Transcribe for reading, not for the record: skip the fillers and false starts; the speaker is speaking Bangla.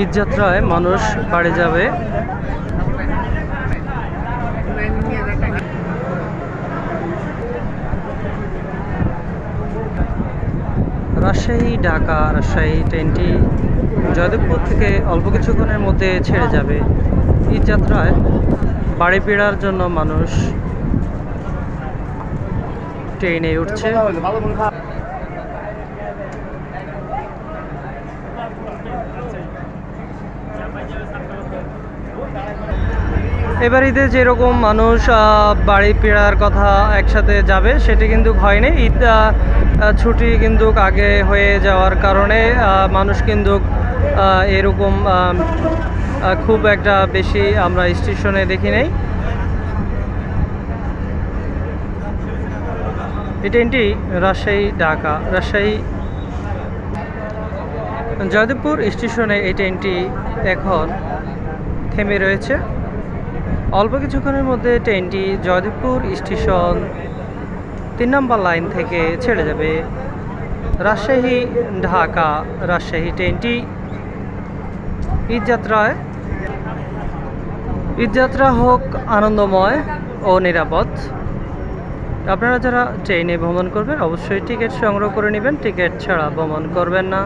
ঈদযাত্রায় মানুষ বাড়ি যাবে। রাজশাহী ঢাকা রাজশাহী ট্রেনটি জয়দেবপুর থেকে অল্প কিছুক্ষণের মধ্যে ছেড়ে যাবে। ঈদযাত্রায় বাড়ি ফেরার জন্য মানুষ ট্রেনে উঠছে। এবার ঈদে যেরকম মানুষ বাড়ি ফেরার কথা একসাথে যাবে সেটি কিন্তু হয়নি। ঈদ ছুটি কিন্তু আগে হয়ে যাওয়ার কারণে মানুষ কিন্তু এরকম খুব একটা বেশি আমরা স্টেশনে দেখি নাই। এই ট্রেনটি রাজশাহী ঢাকা রাজশাহী জয়দেবপুর স্টেশনে এই ট্রেনটি এখন থেমে রয়েছে। অল্প কিছুক্ষণের মধ্যে ট্রেনটি জয়দেবপুর স্টেশন 3 নম্বর লাইন থেকে ছেড়ে যাবে। রাজশাহী ঢাকা রাজশাহী ট্রেনটি ঈদযাত্রা হোক আনন্দময় ও নিরাপদ। আপনারা যারা ট্রেনে ভ্রমণ করবেন অবশ্যই টিকিট সংগ্রহ করে নেবেন, টিকিট ছাড়া ভ্রমণ করবেন না।